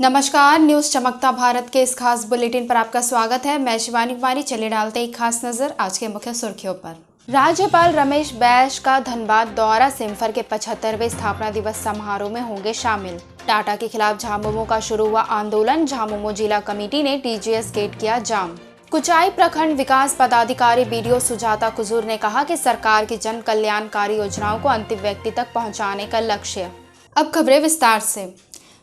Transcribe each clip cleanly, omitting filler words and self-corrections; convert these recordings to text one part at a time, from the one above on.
नमस्कार, न्यूज चमकता भारत के इस खास बुलेटिन पर आपका स्वागत है। मैं शिवानी कुमारी। चलिए डालते एक खास नजर आज के मुख्य सुर्खियों पर। राज्यपाल रमेश बैस का धनबाद दौरा, सिम्फर के 75वें स्थापना दिवस समारोह में होंगे शामिल। टाटा के खिलाफ झामुमो का शुरू हुआ आंदोलन, झामुमो जिला कमेटी ने टीजीएस गेट किया जाम। कुचाई प्रखंड विकास पदाधिकारी बीडीओ सुजाता कुजूर ने कहा कि सरकार की जन कल्याणकारी योजनाओं को अंतिम व्यक्ति तक पहुंचाने का लक्ष्य। अब खबरें विस्तार से।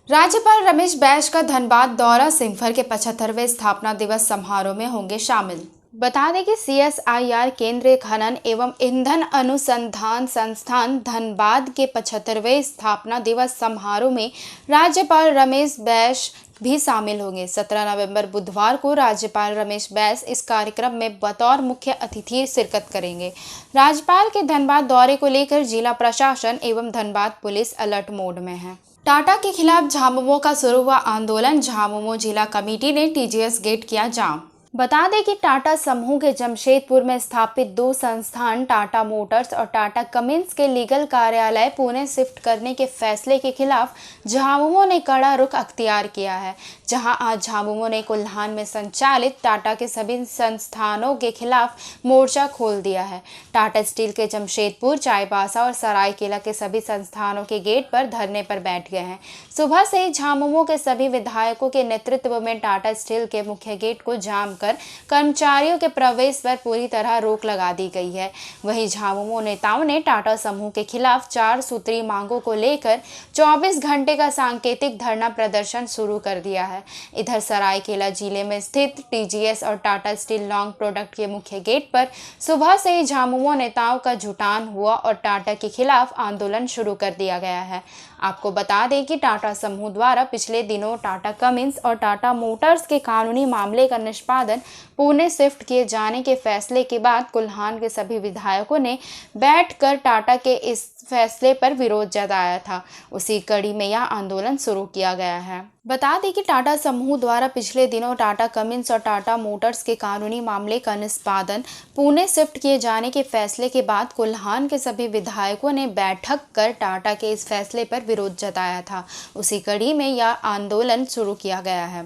राज्यपाल रमेश बैस का धनबाद दौरा, सिम्फर के 75वें स्थापना दिवस समारोह में होंगे शामिल। बता दें कि CSIR केंद्रीय खनन एवं ईंधन अनुसंधान संस्थान धनबाद के 75वें स्थापना दिवस समारोह में राज्यपाल रमेश बैस भी शामिल होंगे। 17 नवंबर बुधवार को राज्यपाल रमेश बैस इस कार्यक्रम में बतौर मुख्य अतिथि शिरकत करेंगे। राज्यपाल के धनबाद दौरे को लेकर जिला प्रशासन एवं धनबाद पुलिस अलर्ट मोड में है। टाटा के खिलाफ झामुमो का शुरू हुआ आंदोलन, झामुमो जिला कमेटी ने टीजीएस गेट किया जाम। बता दें कि टाटा समूह के जमशेदपुर में स्थापित दो संस्थान टाटा मोटर्स और टाटा कमिंस के लीगल कार्यालय पुणे शिफ्ट करने के फैसले के खिलाफ झामुमो ने कड़ा रुख अख्तियार किया है। जहां आज झामुमो ने कोल्हान में संचालित टाटा के सभी संस्थानों के खिलाफ मोर्चा खोल दिया है। टाटा स्टील के जमशेदपुर, चाईबासा और सरायकेला के सभी संस्थानों के गेट पर धरने पर बैठ गए हैं। सुबह से ही झामुमो के सभी विधायकों के नेतृत्व में टाटा स्टील के मुख्य गेट को जाम कर्मचारियों के प्रवेश पर पूरी तरह रोक लगा दी गई है। वहीं झामुमो नेताओं ने टाटा समूह के खिलाफ 4 सूत्री मांगों को लेकर 24 घंटे का सांकेतिक धरना प्रदर्शन शुरू कर दिया है। इधर सरायकेला जिले में स्थित टीजीएस और टाटा स्टील लॉन्ग प्रोडक्ट के मुख्य गेट पर सुबह से ही झामुमो नेताओं का जुटान हुआ और टाटा के खिलाफ आंदोलन शुरू कर दिया गया है। आपको बता दें कि टाटा समूह द्वारा पिछले दिनों टाटा कमिंस और टाटा मोटर्स के कानूनी मामले का निष्पादन पुणे शिफ्ट किए जाने के फैसले के बाद कोल्हान के सभी विधायकों ने बैठकर टाटा के इस फैसले पर विरोध जताया था। उसी कड़ी में यह आंदोलन शुरू किया गया है। बता दें कि टाटा समूह द्वारा पिछले दिनों टाटा कमिंस और टाटा मोटर्स के कानूनी मामले का निष्पादन पुणे शिफ्ट किए जाने के फैसले के बाद कोल्हान के सभी विधायकों ने बैठक कर टाटा के इस फैसले पर विरोध जताया था। उसी कड़ी में यह आंदोलन शुरू किया गया है।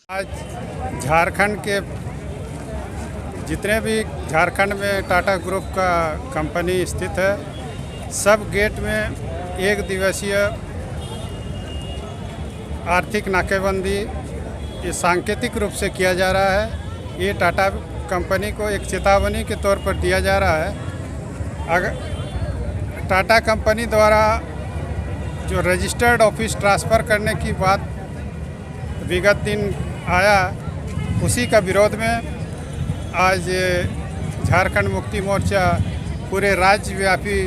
आज झारखंड के जितने भी झारखंड में टाटा ग्रुप का कंपनी स्थित है, सब गेट में एक दिवसीय आर्थिक नाकेबंदी ये सांकेतिक रूप से किया जा रहा है। ये टाटा कंपनी को एक चेतावनी के तौर पर दिया जा रहा है। अगर टाटा कंपनी द्वारा जो रजिस्टर्ड ऑफिस ट्रांसफ़र करने की बात विगत दिन आया, उसी का विरोध में आज झारखंड मुक्ति मोर्चा पूरे राज्यव्यापी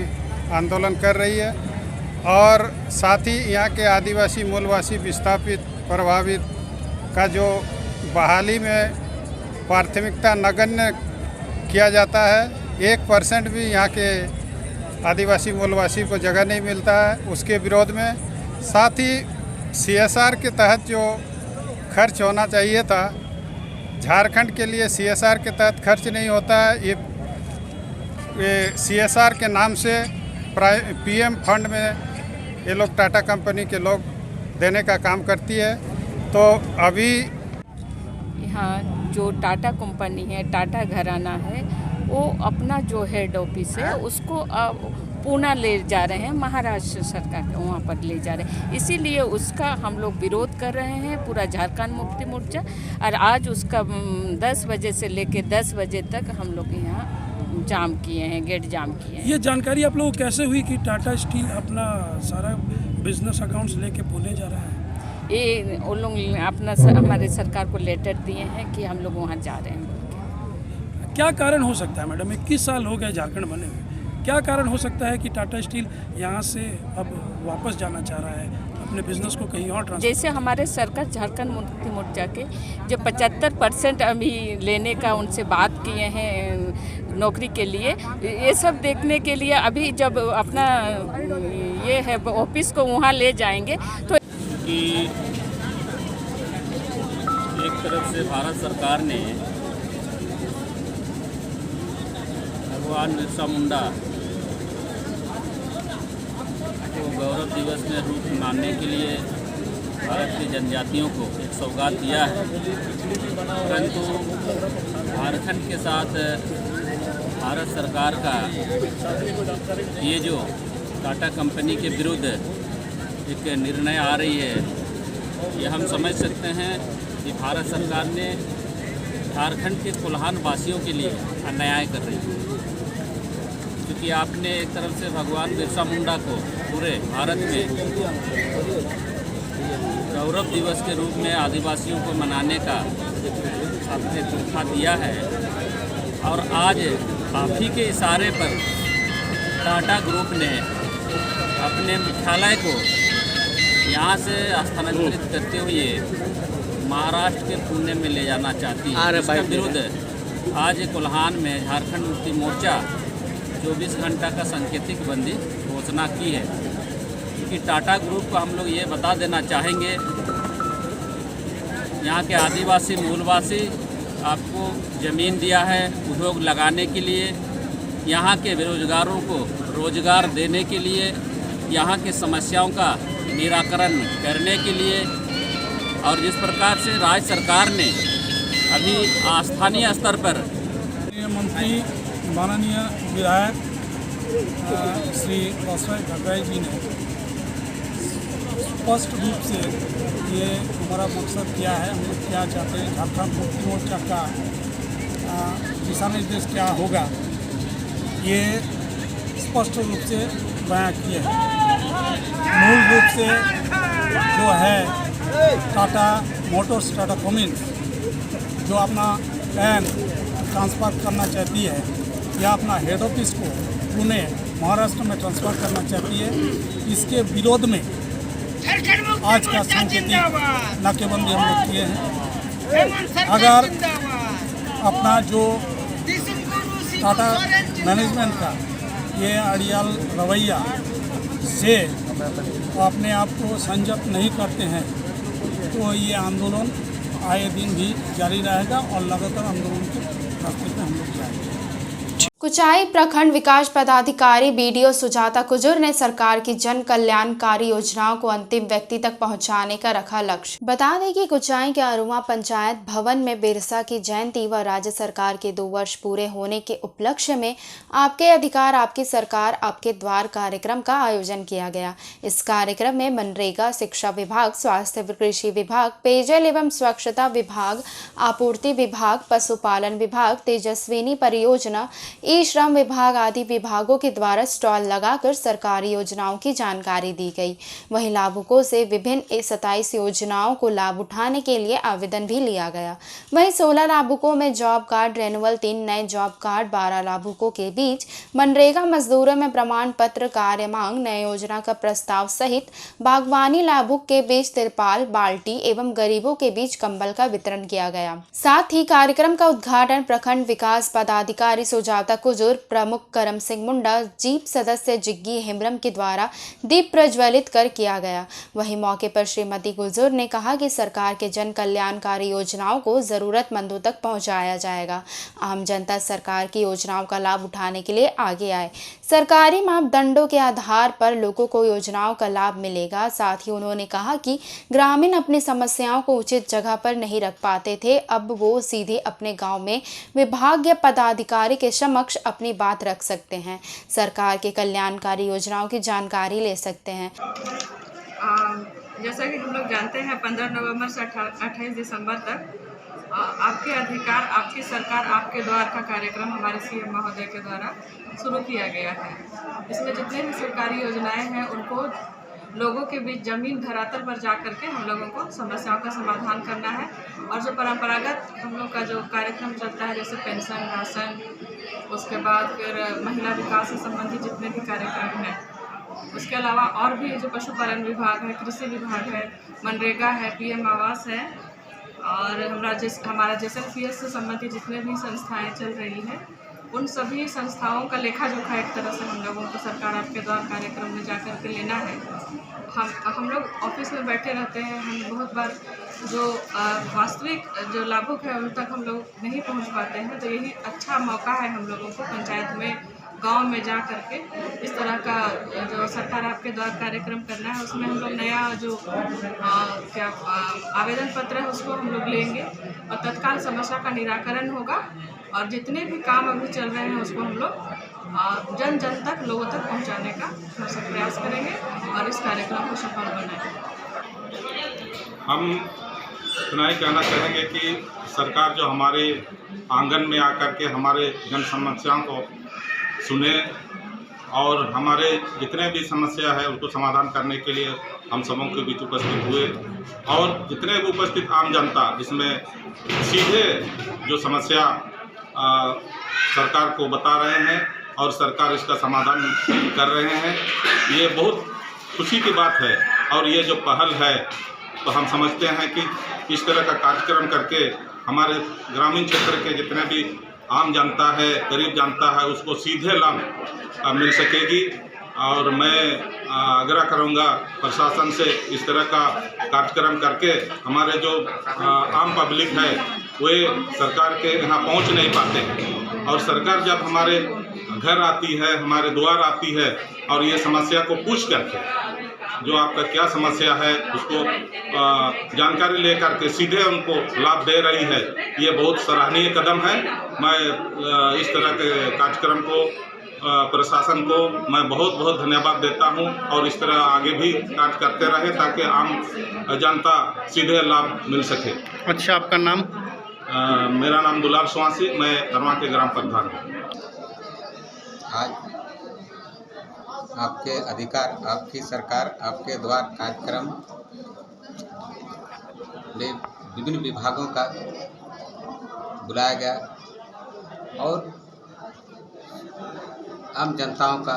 आंदोलन कर रही है और साथ ही यहाँ के आदिवासी मूलवासी विस्थापित प्रभावित का जो बहाली में प्राथमिकता नगण्य किया जाता है, 1% भी यहाँ के आदिवासी मूलवासी को जगह नहीं मिलता है, उसके विरोध में। साथ ही CSR के तहत जो खर्च होना चाहिए था, झारखंड के लिए CSR के तहत खर्च नहीं होता है। ये CSR के नाम से PM फंड में ये लोग टाटा कंपनी के लोग देने का काम करती है। तो अभी यहाँ जो टाटा कंपनी है, टाटा घराना है, वो अपना जो हेड ऑफिस है उसको पुणे ले जा रहे हैं, महाराष्ट्र सरकार के वहाँ पर ले जा रहे हैं। इसीलिए उसका हम लोग विरोध कर रहे हैं, पूरा झारखंड मुक्ति मोर्चा। और आज उसका 10 बजे से लेकर 10 बजे तक हम लोग यहाँ जाम किए हैं, गेट जाम किए हैं। ये जानकारी आप लोगों को कैसे हुई कि टाटा स्टील अपना सारा बिजनेस अकाउंट्स लेके पुणे जा रहा है? ये वो लोग अपना हमारे सरकार को लेटर दिए हैं कि हम लोग वहाँ जा रहे हैं। क्या कारण हो सकता है मैडम, 21 साल हो गए झारखंड बने हुए, क्या कारण हो सकता है कि टाटा स्टील यहाँ से अब वापस जाना चाह रहा है, अपने बिजनेस को कहीं और ट्रांसफर? जैसे हमारे सरकार झारखंड मुक्ति मोर्चा के जो 75% अभी लेने का उनसे बात किए हैं नौकरी के लिए, ये सब देखने के लिए अभी जब अपना ये है ऑफिस को वहाँ ले जाएंगे तो कि एक तरफ से भारत सरकार ने भगवान बिरसा मुंडा को गौरव दिवस में रूप मानने के लिए भारत की जनजातियों को एक सौगात दिया है, परंतु झारखंड के साथ भारत सरकार का ये जो टाटा कंपनी के विरुद्ध एक निर्णय आ रही है, ये हम समझ सकते हैं कि भारत सरकार ने झारखंड के कोल्हान वासियों के लिए अन्याय कर रही है। क्योंकि आपने एक तरफ से भगवान बिरसा मुंडा को पूरे भारत में गौरव दिवस के रूप में आदिवासियों को मनाने का आपने तोहफा दिया है, और आज आप ही के इशारे पर टाटा ग्रुप ने अपने मुख्यालय को यहाँ से स्थानांतरित करते हुए महाराष्ट्र के पुणे में ले जाना चाहती है। इसका विरुद्ध आज कोल्हान में झारखंड मुक्ति मोर्चा 24 घंटा का सांकेतिक बंदी घोषणा की है। क्योंकि टाटा ग्रुप को हम लोग ये बता देना चाहेंगे, यहाँ के आदिवासी मूलवासी आपको ज़मीन दिया है उद्योग लगाने के लिए, यहाँ के बेरोजगारों को रोजगार देने के लिए, यहाँ के समस्याओं का निराकरण करने के लिए, और जिस प्रकार से राज्य सरकार ने अभी स्थानीय स्तर पर मंत्री माननीय विधायक श्री बसवराज भट्टराय जी ने स्पष्ट रूप से ये हमारा मकसद क्या है, हम लोग क्या चाहते हैं, झारखंड मुक्ति मोर्चा का दिशा निर्देश क्या होगा, ये स्पष्ट रूप से बयां किए हैं। मूल रूप से जो है टाटा मोटर्स, टाटा कमिंस जो अपना प्लान ट्रांसफ़र करना चाहती है या अपना हेड ऑफिस को पुणे महाराष्ट्र में ट्रांसफ़र करना चाहती है, इसके विरोध में आज का सांकेतिक नाकेबंदी हम लोग किए हैं। अगर अपना जो टाटा मैनेजमेंट का ये अड़ियाल रवैया से अपने आप को संयत नहीं करते हैं तो ये आंदोलन आए दिन भी जारी रहेगा और लगातार आंदोलन के रास्ते पर हम लोग जाएंगे। कुचाई प्रखंड विकास पदाधिकारी बीडीओ सुजाता कुजूर ने सरकार की जन कल्याणकारी योजनाओं को अंतिम व्यक्ति तक पहुंचाने का रखा लक्ष्य। बता दें कि कुचाई के अरुआ पंचायत भवन में बिरसा की जयंती व राज्य सरकार के 2 वर्ष पूरे होने के उपलक्ष्य में आपके अधिकार आपकी सरकार आपके द्वार कार्यक्रम का आयोजन किया गया। इस कार्यक्रम में मनरेगा, शिक्षा विभाग, स्वास्थ्य कृषि विभाग, पेयजल एवं स्वच्छता विभाग, आपूर्ति विभाग, पशुपालन विभाग, तेजस्विनी परियोजना, ई श्रम विभाग आदि विभागों के द्वारा स्टॉल लगाकर सरकारी योजनाओं की जानकारी दी गई। वहीं लाभुकों से विभिन्न 27 योजनाओं को लाभ उठाने के लिए आवेदन भी लिया गया। वहीं 16 लाभुकों में जॉब कार्ड रेन्युअल, 3 नए जॉब कार्ड, 12 लाभुकों के बीच मनरेगा मजदूरों में प्रमाण पत्र, कार्य मांग, नए योजना का प्रस्ताव सहित बागवानी लाभुक के बीच तिरपाल, बाल्टी एवं गरीबों के बीच कंबल का वितरण किया गया। साथ ही कार्यक्रम का उद्घाटन प्रखंड विकास पदाधिकारी सुजाता कुजूर, प्रमुख करम सिंह मुंडा, जीप सदस्य जिग्गी हेम्ब्रम के द्वारा दीप प्रज्वलित कर किया गया। वहीं मौके पर श्रीमती कुजूर ने कहा कि सरकार के जन कल्याणकारी योजनाओं को जरूरतमंदों तक पहुंचाया जाएगा। आम जनता सरकार की योजनाओं का लाभ उठाने के लिए आगे आए। सरकारी मापदंडों के आधार पर लोगों को योजनाओं का लाभ मिलेगा। साथ ही उन्होंने कहा कि ग्रामीण अपनी समस्याओं को उचित जगह पर नहीं रख पाते थे, अब वो सीधे अपने गांव में विभाग या पदाधिकारी के समक्ष अपनी बात रख सकते हैं, सरकार के कल्याणकारी योजनाओं की जानकारी ले सकते हैं। जैसा कि हम लोग जानते हैं 15 नवंबर से 28 दिसंबर तक आपके अधिकार आपकी सरकार आपके द्वार का कार्यक्रम हमारे सीएम महोदय के द्वारा शुरू किया गया है। इसमें जितने भी सरकारी योजनाएं हैं उनको लोगों के बीच जमीन धरातल पर जा करके हम लोगों को समस्याओं का समाधान करना है। और जो परंपरागत हम लोग का जो कार्यक्रम चलता है, जैसे पेंशन, राशन, उसके बाद फिर महिला विकास से संबंधित जितने भी कार्यक्रम हैं, उसके अलावा और भी जो पशुपालन विभाग है, कृषि विभाग है, मनरेगा है, पीएम आवास है और हमारा JSLPS से संबंधित जितने भी संस्थाएं चल रही हैं, उन सभी संस्थाओं का लेखा जोखा एक तरह से हम लोगों को सरकार आपके द्वार कार्यक्रम में जाकर के लेना है। हम लोग ऑफिस में बैठे रहते हैं, हम बहुत बार जो वास्तविक जो लाभुक है उन तक हम लोग नहीं पहुंच पाते हैं, तो यही अच्छा मौका है हम लोगों को पंचायत में गांव में जा करके इस तरह का जो सरकार आपके द्वारा कार्यक्रम करना है उसमें हम लोग नया जो आवेदन पत्र है उसको हम लोग लेंगे और तत्काल समस्या का निराकरण होगा और जितने भी काम अभी चल रहे हैं उसको हम लोग जन जन तक लोगों तक पहुंचाने का हम सब प्रयास करेंगे और इस कार्यक्रम को सफल बनाएंगे। हम इतना ही कहना चाहेंगे कि सरकार जो हमारे आंगन में आकर के हमारे जन समस्याओं को सुने और हमारे जितने भी समस्या है उसको समाधान करने के लिए हम सबों के बीच उपस्थित हुए और जितने भी उपस्थित आम जनता जिसमें सीधे जो समस्या सरकार को बता रहे हैं और सरकार इसका समाधान कर रहे हैं, ये बहुत खुशी की बात है। और ये जो पहल है तो हम समझते हैं कि इस तरह का कार्यक्रम करके हमारे ग्रामीण क्षेत्र के जितने भी आम जनता है, गरीब जनता है, उसको सीधे लाभ मिल सकेगी। और मैं आग्रह करूंगा प्रशासन से इस तरह का कार्यक्रम करके हमारे जो आम पब्लिक है वे सरकार के यहाँ पहुँच नहीं पाते और सरकार जब हमारे घर आती है, हमारे द्वार आती है और ये समस्या को पूछ करके जो आपका क्या समस्या है उसको जानकारी लेकर के सीधे उनको लाभ दे रही है, ये बहुत सराहनीय कदम है। मैं इस तरह के कार्यक्रम को प्रशासन को मैं बहुत बहुत धन्यवाद देता हूं और इस तरह आगे भी कार्य करते रहे ताकि आम जनता सीधे लाभ मिल सके। अच्छा, आपका नाम? मेरा नाम दुलार स्वासी, मैं धर्मा के ग्राम प्रधान हूँ। आज आपके अधिकार, आपकी सरकार, आपके द्वार कार्यक्रम में विभिन्न विभागों का बुलाया गया और आम जनताओं का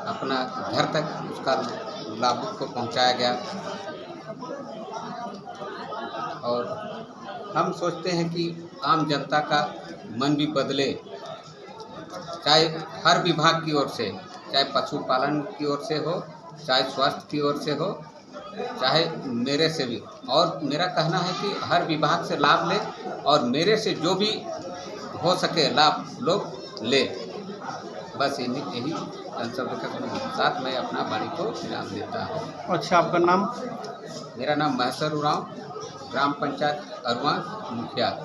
अपना घर तक उसका लाभ को पहुंचाया गया। और हम सोचते हैं कि आम जनता का मन भी बदले, चाहे हर विभाग की ओर से, चाहे पशुपालन की ओर से हो, चाहे स्वास्थ्य की ओर से हो, चाहे मेरे से भी। और मेरा कहना है कि हर विभाग से लाभ ले और मेरे से जो भी हो सके लाभ लोग ले। बस यही शब्द के साथ मैं अपना वाणी को विराम देता हूँ। अच्छा, आपका नाम? मेरा नाम महेश्वर उरांव, ग्राम पंचायत अरुआ मुखिया।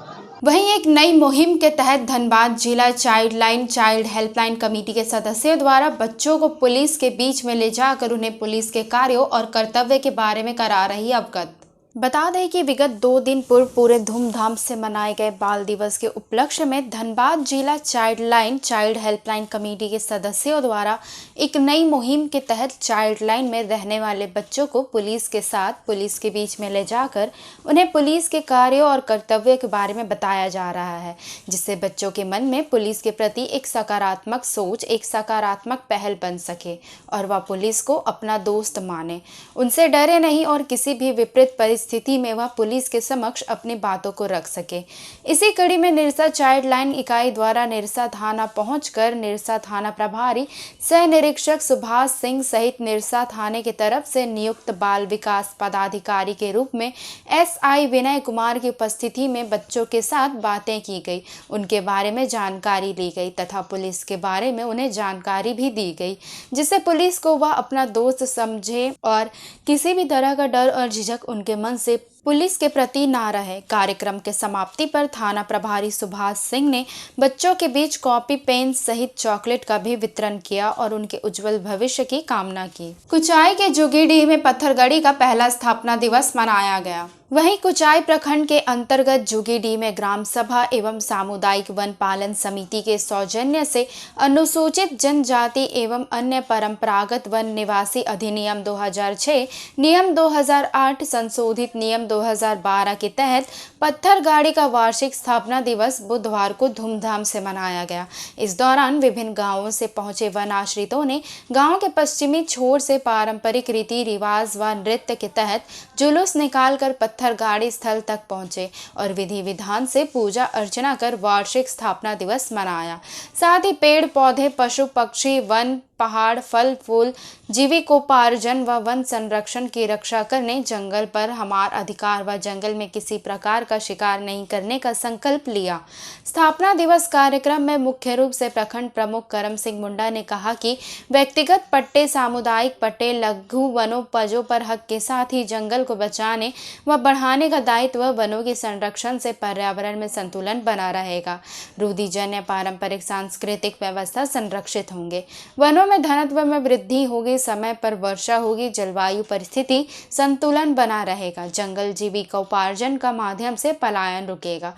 वहीं एक नई मुहिम के तहत धनबाद जिला चाइल्ड हेल्पलाइन कमेटी के सदस्यों द्वारा बच्चों को पुलिस के बीच में ले जाकर उन्हें पुलिस के कार्यों और कर्तव्य के बारे में करा रही अवगत। बता दें कि विगत 2 दिन पूर्व पूरे धूमधाम से मनाए गए बाल दिवस के उपलक्ष्य में धनबाद जिला चाइल्ड हेल्पलाइन कमेटी के सदस्यों द्वारा एक नई मुहिम के तहत चाइल्ड लाइन में रहने वाले बच्चों को पुलिस के साथ पुलिस के बीच में ले जाकर उन्हें पुलिस के कार्यों और कर्तव्यों के बारे में बताया जा रहा है, जिससे बच्चों के मन में पुलिस के प्रति एक सकारात्मक सोच, एक सकारात्मक पहल बन सके और वह पुलिस को अपना दोस्त माने, उनसे डरे नहीं और किसी भी विपरीत स्थिति में वह पुलिस के समक्ष अपनी बातों को रख सके। इसी कड़ी में निरसा चाइल्ड लाइन इकाई द्वारा निरसा थाना पहुंचकर निरसा थाना प्रभारी सह निरीक्षक सुभाष सिंह सहित निरसा थाने की तरफ से नियुक्त बाल विकास पदाधिकारी के रूप में SI विनय कुमार की उपस्थिति में बच्चों के साथ बातें की गई, उनके बारे में जानकारी ली गई तथा पुलिस के बारे में उन्हें जानकारी भी दी गई, जिससे पुलिस को वह अपना दोस्त समझे और किसी भी तरह का डर और झिझक उनके मन से पुलिस के प्रति ना रहे। कार्यक्रम के समाप्ति पर थाना प्रभारी सुभाष सिंह ने बच्चों के बीच कॉपी, पेन सहित चॉकलेट का भी वितरण किया और उनके उज्जवल भविष्य की कामना की। कुचाई के जुगीडीह में पत्थरगड़ी का पहला स्थापना दिवस मनाया गया। वहीं कुचाई प्रखंड के अंतर्गत जुगीडीह में ग्राम सभा एवं सामुदायिक वन पालन समिति के सौजन्य से अनुसूचित जनजाति एवं अन्य परंपरागत वन निवासी अधिनियम 2006, नियम 2008 संशोधित नियम 2012 के तहत पत्थरगाड़ी का वार्षिक स्थापना दिवस बुधवार को धूमधाम से मनाया गया। इस दौरान विभिन्न गांवों से पहुंचे वन आश्रितों ने गांव के पश्चिमी छोर से पारंपरिक रीति रिवाज व नृत्य के तहत जुलूस निकालकर पत्थरगाड़ी स्थल तक पहुंचे और विधि विधान से पूजा अर्चना कर वार्षिक स्थापना दिवस मनाया। साथ ही पेड़ पौधे, पशु पक्षी, वन पहाड़, फल फूल, जीविकोपार्जन व वन संरक्षण की रक्षा करने, जंगल पर हमारा अधिकार व जंगल में किसी प्रकार का शिकार नहीं करने का संकल्प लिया। स्थापना दिवस कार्यक्रम में मुख्य रूप से प्रखंड प्रमुख करम सिंह मुंडा ने कहा कि व्यक्तिगत पट्टे, सामुदायिक पट्टे, लघु वनोपजों पर हक के साथ ही जंगल को बचाने व बढ़ाने का दायित्व वनों के संरक्षण से पर्यावरण में संतुलन बना रहेगा। रूढ़िजन्य पारंपरिक सांस्कृतिक व्यवस्था संरक्षित होंगे, वनों में घनत्व में वृद्धि होगी, समय पर वर्षा होगी, जलवायु परिस्थिति संतुलन बना रहेगा, जंगल जीविकोपार्जन का माध्यम से पलायन रुकेगा।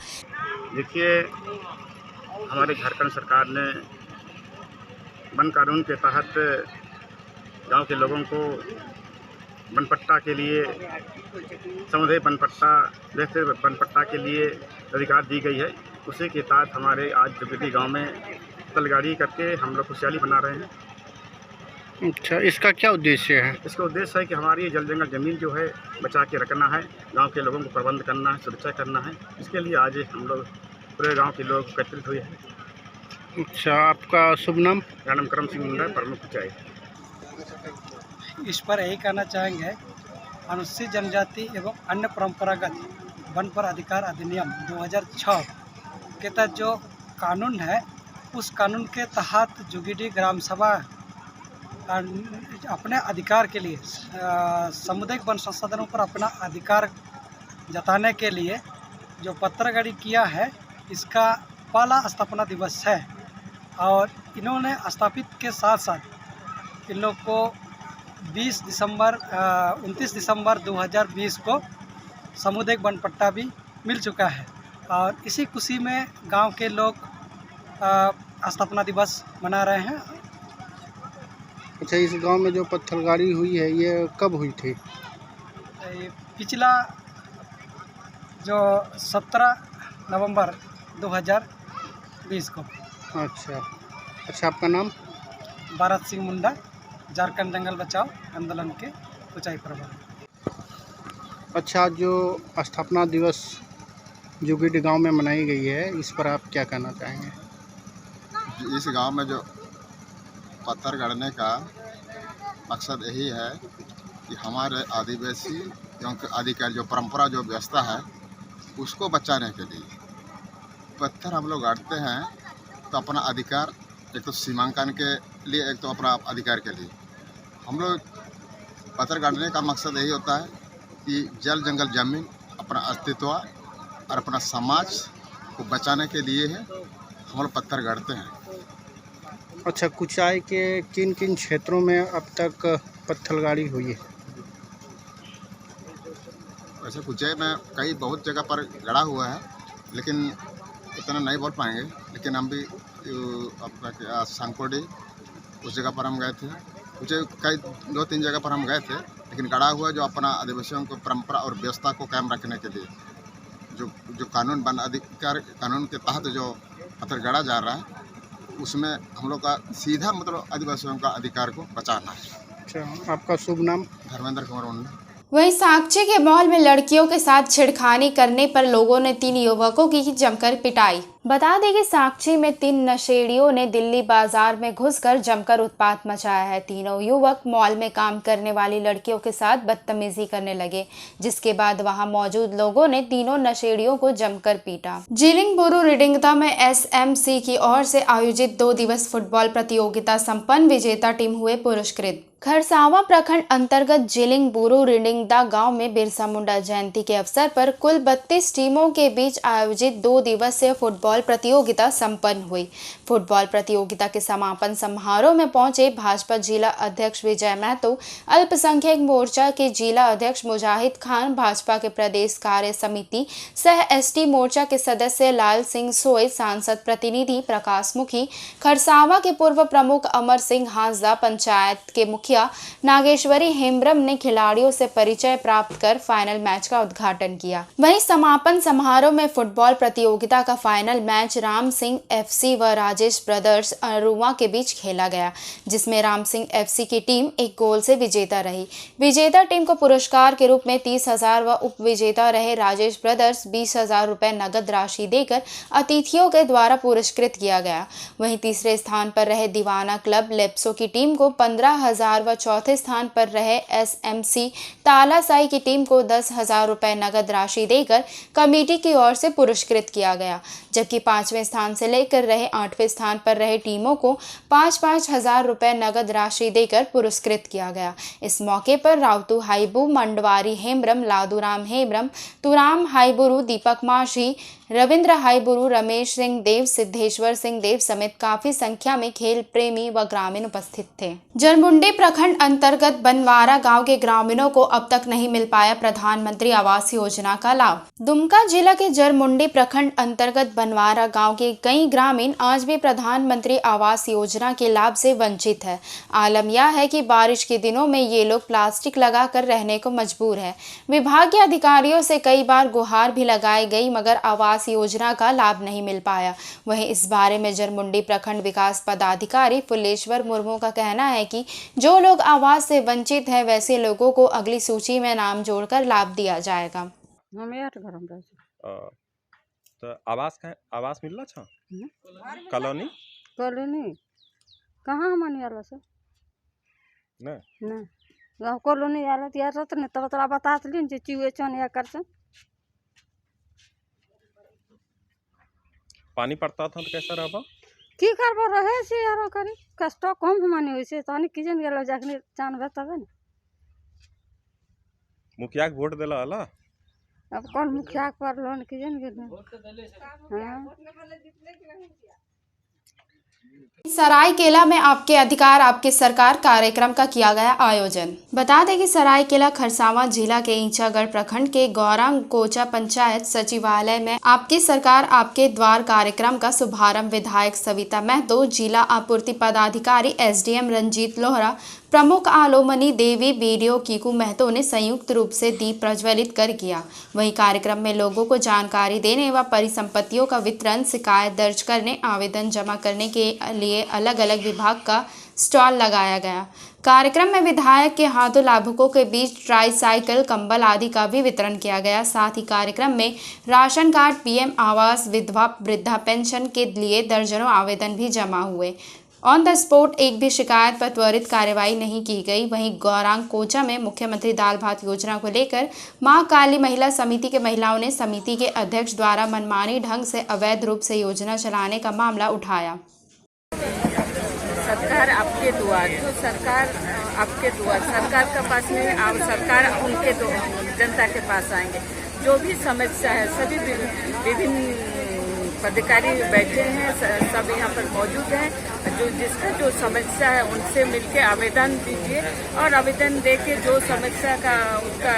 देखिए, हमारी झारखंड सरकार ने वन कानून के तहत गांव के लोगों को वन पट्टा के लिए, सामुदायिक वन पट्टा, व्यक्तिगत वन पट्टा के लिए अधिकार दी गई है। उसी के तहत हमारे आज जुगेडी गांव में तलगाड़ी करके हम लोग खुशहाली बना रहे हैं। अच्छा, इसका क्या उद्देश्य है? इसका उद्देश्य है कि हमारी जल जंगल ज़मीन जो है बचा के रखना है, गांव के लोगों को प्रबंध करना है, सुरक्षा करना है। इसके लिए आज हम लोग पूरे गांव के लोग एकत्रित हुए हैं। अच्छा, आपका शुभ नाम? मेरा नाम करम सिंह मुंडा, प्रमुख पंचायत। इस पर यही कहना चाहेंगे, अनुसूचित जनजाति एवं अन्य परंपरागत वन पर अधिकार अधिनियम 2006 के तहत जो कानून है, उस कानून के तहत जुगेडी ग्राम सभा अपने अधिकार के लिए, सामुदायिक वन संसाधनों पर अपना अधिकार जताने के लिए जो पत्रगाड़ी किया है, इसका पहला स्थापना दिवस है। और इन्होंने स्थापित के साथ साथ इन लोग को 29 दिसंबर 2020 को सामुदायिक वन पट्टा भी मिल चुका है। और इसी खुशी में गांव के लोग स्थापना दिवस मना रहे हैं। अच्छा, इस गांव में जो पत्थरगाड़ी हुई है, ये कब हुई थी? पिछला जो 17 नवंबर 2020 को। अच्छा, आपका नाम? भारत सिंह मुंडा, झारखंड जंगल बचाओ आंदोलन के ऊंचाई प्रभारी। अच्छा, जो स्थापना दिवस जुगेडी गांव में मनाई गई है, इस पर आप क्या कहना चाहेंगे? इस गांव में जो पत्थर गढ़ने का मकसद यही है कि हमारे आदिवासी एवं अधिकारी जो परंपरा, जो व्यवस्था है, उसको बचाने के लिए पत्थर हम लोग गाड़ते हैं। तो अपना अधिकार, एक तो सीमांकन के लिए, एक तो अपना अधिकार के लिए हम लोग पत्थर गाड़ने का मकसद यही होता है कि जल जंगल ज़मीन, अपना अस्तित्व और अपना समाज को बचाने के लिए है हम लोग पत्थर गाड़ते हैं। अच्छा, कुचाई के किन किन क्षेत्रों में अब तक पत्थरगाड़ी हुई है? वैसे कुचाई में कई बहुत जगह पर गड़ा हुआ है, लेकिन इतना नहीं बोल पाएंगे। लेकिन हम भी अपना सांकोडी उस जगह पर हम गए थे, कुचाई कई 2-3 जगह पर हम गए थे। लेकिन गड़ा हुआ जो अपना आदिवासियों को परंपरा और व्यवस्था को कायम रखने के लिए जो कानून वन अधिकार कानून के तहत जो पत्थर गड़ा जा रहा है, उसमें हम लोग का सीधा मतलब आदिवासियों का अधिकार को बचाना है। अच्छा, आपका शुभ नाम? धर्मेंद्र कुमार मुंडा। वहीं साक्षी के मॉल में लड़कियों के साथ छेड़खानी करने पर लोगों ने 3 युवकों की जमकर पिटाई। बता दें कि साक्षी में 3 नशेड़ियों ने दिल्ली बाजार में घुसकर जमकर उत्पात मचाया है। तीनों युवक मॉल में काम करने वाली लड़कियों के साथ बदतमीजी करने लगे, जिसके बाद वहां मौजूद लोगों ने तीनों नशेड़ियों को जमकर पीटा। जीलिंग बुरु रिडिंगता में SMC की ओर से आयोजित 2 दिवस फुटबॉल प्रतियोगिता संपन्न, विजेता टीम हुए पुरस्कृत। खरसावां प्रखंड अंतर्गत जीलिंग बुरु रिडिंगदा गांव में बिरसा मुंडा जयंती के अवसर पर कुल 32 टीमों के बीच आयोजित 2 दिवसीय फुटबॉल प्रतियोगिता संपन्न हुई। फुटबॉल प्रतियोगिता के समापन समारोह में पहुंचे भाजपा जिला अध्यक्ष विजय महतो, अल्पसंख्यक मोर्चा के जिला अध्यक्ष मुजाहिद खान, भाजपा के प्रदेश कार्य समिति सह ST मोर्चा के सदस्य लाल सिंह सोय, सांसद प्रतिनिधि प्रकाश मुखी, खरसावां के पूर्व प्रमुख अमर सिंह हांसदा, पंचायत के मुखिया नागेश्वरी हेम्ब्रम ने खिलाड़ियों से परिचय प्राप्त कर फाइनल मैच का उद्घाटन किया। वहीं समापन समारोह में फुटबॉल प्रतियोगिता का final match Ram Singh FC व राजेश ब्रदर्स अरुवा के बीच खेला गया, जिसमें राम सिंह एफसी की टीम एक गोल से विजेता रही। विजेता टीम को पुरस्कार के रूप में 30,000 व उपविजेता रहे राजेश ब्रदर्स 20,000 रुपये नगद राशि देकर अतिथियों के द्वारा पुरस्कृत किया गया। वहीं तीसरे स्थान पर रहे दीवाना क्लब लेप्सो की टीम को 15,000 व चौथे स्थान पर रहे एसएमसी तालासाई की टीम को 10,000 रुपये नगद राशि देकर कमेटी की ओर से पुरस्कृत किया गया, जबकि 5वें स्थान से लेकर रहे 8वें स्थान पर रहे टीमों को 5-5 हजार रुपये नगद राशि देकर पुरस्कृत किया गया। इस मौके पर राउतू हाईबू, मंडवारी हेम्ब्रम, लादूराम हेम्ब्रम, तुराम हाईबुरु, दीपक माशी, रविंद्र हाईबुरु, रमेश सिंह देव, सिद्धेश्वर सिंह देव समेत काफी संख्या में खेल प्रेमी व ग्रामीण उपस्थित थे। जरमुंडी प्रखंड अंतर्गत बनवारा गांव के ग्रामीणों को अब तक नहीं मिल पाया प्रधानमंत्री आवास योजना का लाभ। दुमका जिला के जरमुंडी प्रखंड अंतर्गत बनवारा गांव के कई ग्रामीण आज भी प्रधानमंत्री आवास योजना के लाभ से वंचित है। आलम यह है कि बारिश के दिनों में ये लोग प्लास्टिक लगाकर रहने को मजबूर है। विभाग के अधिकारियों से कई बार गुहार भी लगाई गई, मगर आवास योजना का लाभ नहीं मिल पाया। वहीं इस बारे में जरमुंडी प्रखंड विकास पदाधिकारी फुलेश्वर मुर्मू का कहना है कि जो लोग आवास से वंचित हैं वैसे लोगों को अगली सूची में नाम जोड़कर लाभ दिया जाएगा। तो आवास मिलना छ कॉलोनी कहाँ हमन आलो से ना कॉलोनी आलो त यार त तब तोरा बता तलिन जे चीवे चन या कर पानी पड़ता था तो कैसा रहा की करबो रहे से यारो करी कष्ट कम हमनी होय से तनी किजन गेलो जाखनी जानबे तबे न मुखिया के वोट देला हला अब कौन मुखिया पर लोन किजन गेल हां। सरायकेला में आपके अधिकार आपकी सरकार कार्यक्रम का किया गया आयोजन। बता दें कि सरायकेला खरसावां जिला के ईंचागढ़ प्रखंड के गौरांग कोचा पंचायत सचिवालय में आपकी सरकार आपके द्वार कार्यक्रम का शुभारंभ विधायक सविता महतो, जिला आपूर्ति पदाधिकारी एसडीएम रंजीत लोहरा, प्रमुख आलोमनी देवी, बीडीओ कीकू महतो ने संयुक्त रूप से दीप प्रज्वलित कर किया। वहीं कार्यक्रम में लोगों को जानकारी देने व परिसंपत्तियों का वितरण, शिकायत दर्ज करने, आवेदन जमा करने के लिए अलग अलग विभाग का स्टॉल लगाया गया। कार्यक्रम में विधायक के हाथों लाभुकों के बीच ट्राईसाइकिल, कंबल आदि का भी वितरण किया गया। साथ ही कार्यक्रम में राशन कार्ड, पीएम आवास, विधवा वृद्धा पेंशन के लिए दर्जनों आवेदन भी जमा हुए। ऑन द स्पॉट एक भी शिकायत पर त्वरित कार्रवाई नहीं की गई। वहीं गौरांग कोचा में मुख्यमंत्री दाल भात योजना को लेकर मां काली महिला समिति के महिलाओं ने समिति के अध्यक्ष द्वारा मनमानी ढंग से अवैध रूप से योजना चलाने का मामला उठाया। सरकार आपके द्वार, जो सरकार आपके द्वार, सरकार के पास में और सरकार उनके जनता के पास आएंगे। जो भी समस्या है सभी विभिन्न पदाधिकारी बैठे हैं, सब यहाँ पर मौजूद हैं। जो जिसका जो समस्या है उनसे मिलके आवेदन दीजिए और आवेदन देके जो समस्या का उनका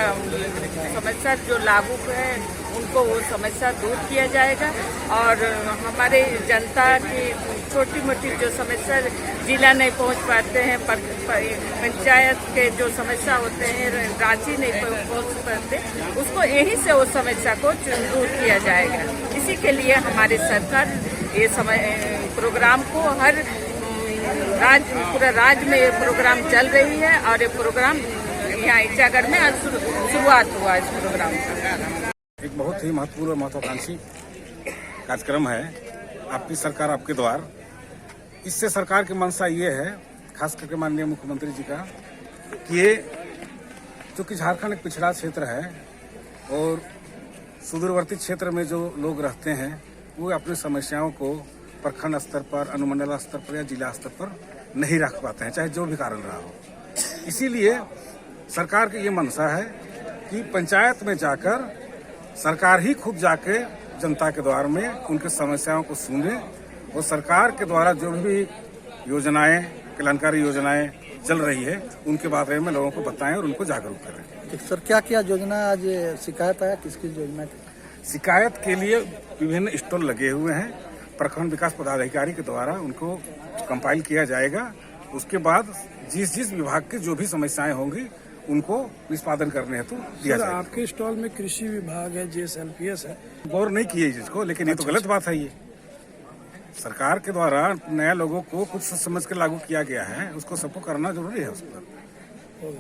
समस्या जो लागू है उनको वो समस्या दूर किया जाएगा। और हमारे जनता की छोटी मोटी जो समस्या जिला नहीं पहुंच पाते हैं, पंचायत के जो समस्या होते हैं, रांची नहीं पहुंच पाते, उसको यहीं से वो समस्या को दूर किया जाएगा। इसी के लिए हमारी सरकार ये प्रोग्राम को हर पूरा राज्य में ये प्रोग्राम चल रही है और ये प्रोग्राम यहाँ ईंचागढ़ में आज शुरुआत हुआ इस प्रोग्राम का। एक बहुत ही महत्वपूर्ण और महत्वाकांक्षी कार्यक्रम है आपकी सरकार आपके द्वार। इससे सरकार की मंशा ये है, खास करके माननीय मुख्यमंत्री जी का, कि ये चूँकि झारखंड एक पिछड़ा क्षेत्र है और सुदूरवर्ती क्षेत्र में जो लोग रहते हैं वो अपनी समस्याओं को प्रखंड स्तर पर, अनुमंडल स्तर पर या जिला स्तर पर नहीं रख पाते हैं, चाहे जो भी कारण रहा हो। इसीलिए सरकार की ये मंशा है कि पंचायत में जाकर सरकार ही खुद जाके जनता के द्वार में उनकी समस्याओं को सुने और सरकार के द्वारा जो भी योजनाएं, कल्याणकारी योजनाएं चल रही है उनके बारे में लोगों को बताएं और उनको जागरूक करें। सर क्या क्या योजना आज शिकायत आया, किसकी योजना की शिकायत के लिए विभिन्न स्टॉल लगे हुए हैं, प्रखंड विकास पदाधिकारी के द्वारा उनको कंपाइल किया जाएगा। उसके बाद जिस जिस विभाग की जो भी समस्याएं होंगी उनको निष्पादन करने हेतु दिया जाएगा। आपके स्टॉल में कृषि विभाग है, JSLPS है, गौर नहीं किए जिसको, लेकिन ये तो गलत बात है। ये सरकार के द्वारा नया लोगों को कुछ समझ कर लागू किया गया है, उसको सबको करना जरूरी है उस पर।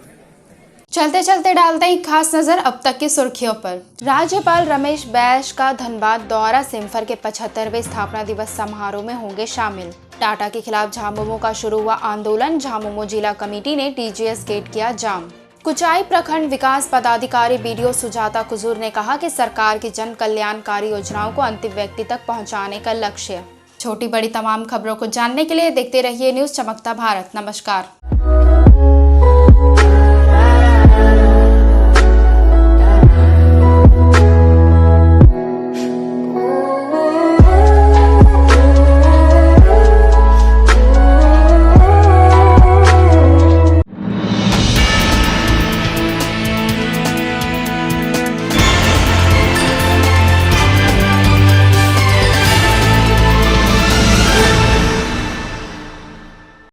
चलते चलते डालते हैं खास नजर अब तक की सुर्खियों पर। राज्यपाल रमेश बैस का धनबाद दौरा सिम्फर के 75वें स्थापना दिवस समारोह में होंगे शामिल। टाटा के खिलाफ झामुमो का शुरू हुआ आंदोलन, झामुमो जिला कमेटी ने टीजीएस गेट किया जाम। कुचाई प्रखंड विकास पदाधिकारी बीडीओ सुजाता कुजूर ने कहा कि सरकार की जन कल्याणकारी योजनाओं को अंतिम व्यक्ति तक पहुंचाने का लक्ष्य। छोटी बड़ी तमाम खबरों को जानने के लिए देखते रहिए न्यूज़ चमकता भारत। नमस्कार।